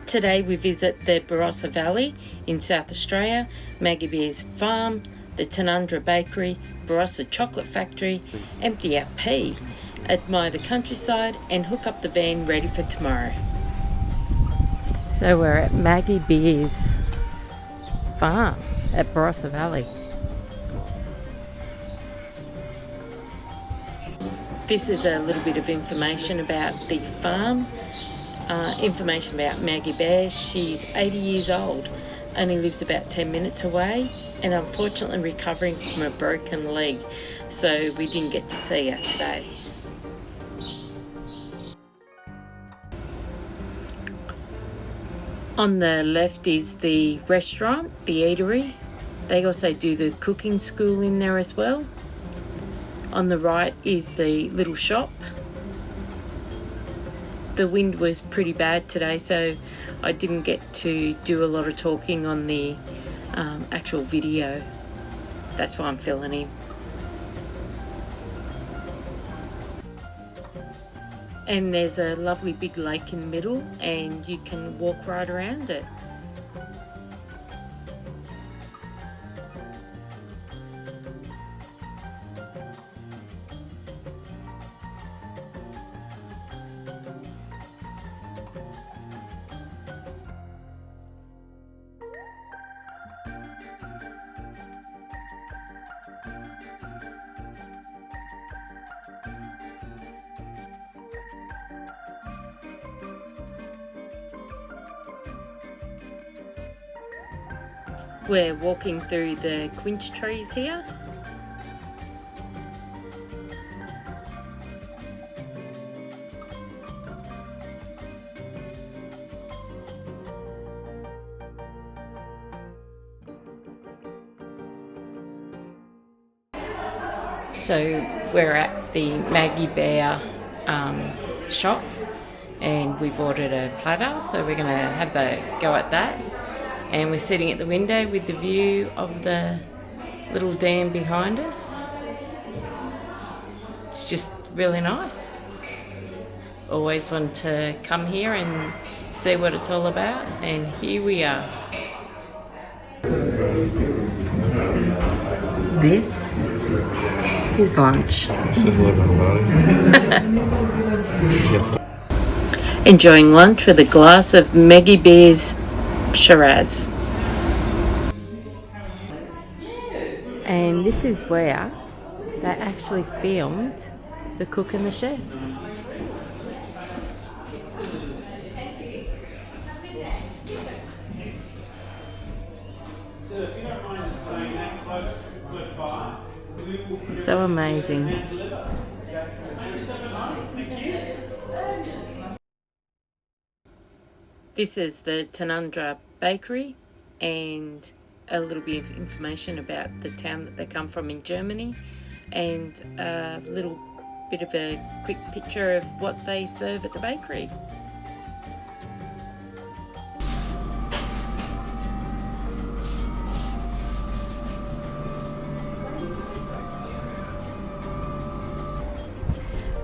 Today we visit the Barossa Valley in South Australia, Maggie Beers farm, the Tanunda Bakery, Barossa Chocolate factory, empty our pee, admire the countryside and hook up the van ready for tomorrow. So we're at Maggie Beers farm at Barossa Valley. This is a little bit of information about the farm, information about Maggie Beers. She's 80 years old, only lives about 10 minutes away, and unfortunately recovering from a broken leg, so we didn't get to see her today. On the left is the restaurant, the eatery. They also do the cooking school in there as well. On the right is the little shop. The wind was pretty bad today, so I didn't get to do a lot of talking on the actual video. That's why I'm filling in. And there's a lovely big lake in the middle, and you can walk right around it. We're walking through the quince trees here. So we're at the Maggie Beer shop, and we've ordered a platter, so we're going to have a go at that. And we're sitting at the window with the view of the little dam behind us. It's just really nice. Always want to come here and see what it's all about, and here we are. This is lunch. This is Enjoying lunch with a glass of Maggie Beers Shiraz. And this is where they actually filmed the cook and the chef. So amazing. This is the Tanunda Bakery, and a little bit of information about the town that they come from in Germany, and a little bit of a quick picture of what they serve at the bakery.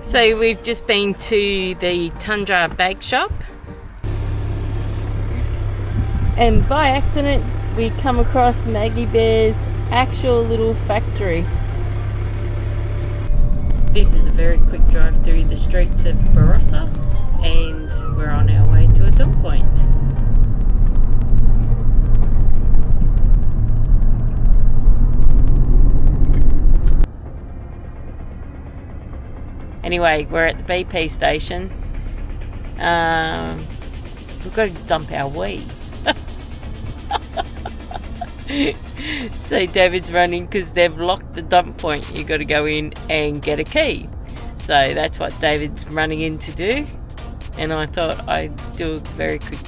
So we've just been to the Tanunda Bake Shop, and by accident we come across Maggie Beers' actual little factory. This is a very quick drive through the streets of Barossa, and we're on our way to a dump point. Anyway, we're at the BP station. We've got to dump our weed. So David's running because they've locked the dump point. You've got to go in and get a key. So that's what David's running in to do. And I thought I'd do a very quick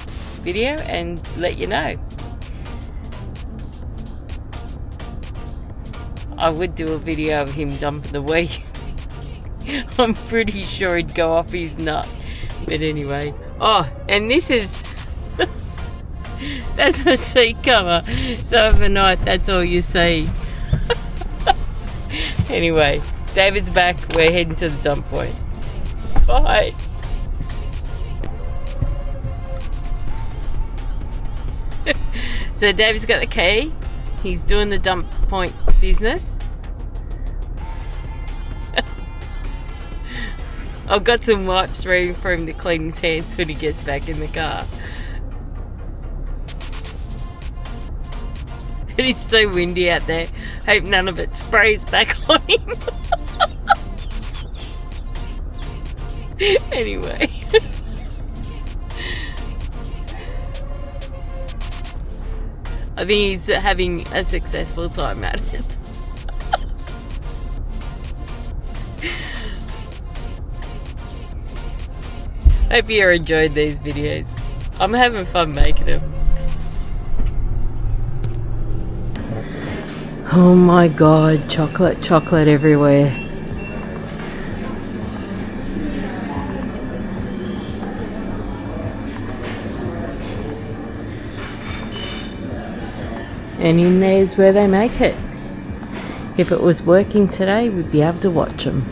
video and let you know. I would do a video of him dumping the weed. I'm pretty sure he'd go off his nut. But anyway. Oh, and this is... That's a seat cover. So overnight, that's all you see. Anyway, David's back. We're heading to the dump point. Bye. So David's got the key. He's doing the dump point business. I've got some wipes ready for him to clean his hands when he gets back in the car. And it's so windy out there. Hope none of it sprays back on him. Anyway. I think he's having a successful time at it. Hope you enjoyed these videos. I'm having fun making them. Oh my god, chocolate, chocolate everywhere. And in there's where they make it. If it was working today, we'd be able to watch them.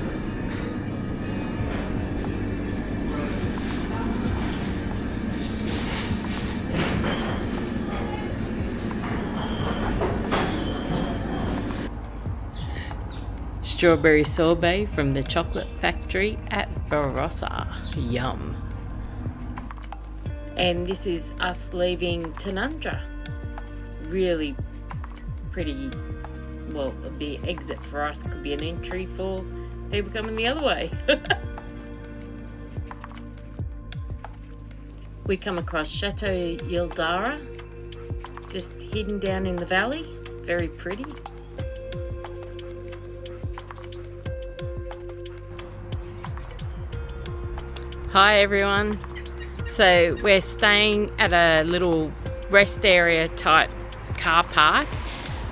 Strawberry sorbet from the chocolate factory at Barossa. Yum. And this is us leaving Tanunda. Really pretty, well, it'd be an exit for us, could be an entry for people coming the other way. We come across Chateau Yildara, just hidden down in the valley. Very pretty. Hi everyone. So we're staying at a little rest area type car park.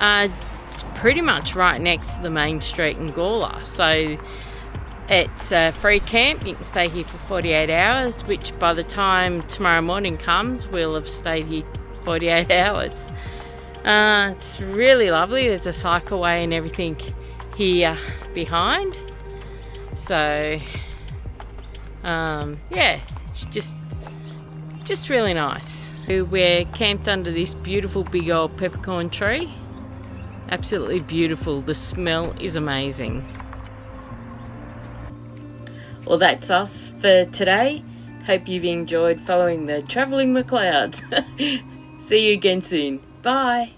It's pretty much right next to the main street in Gawler. So it's a free camp. You can stay here for 48 hours, which by the time tomorrow morning comes, we'll have stayed here 48 hours. It's really lovely. There's a cycleway and everything here behind. So yeah, it's just really nice. We're camped under this beautiful big old peppercorn tree. Absolutely beautiful. The smell is amazing. Well, that's us for today. Hope you've enjoyed following the travelling Mcleods. See you again soon. Bye.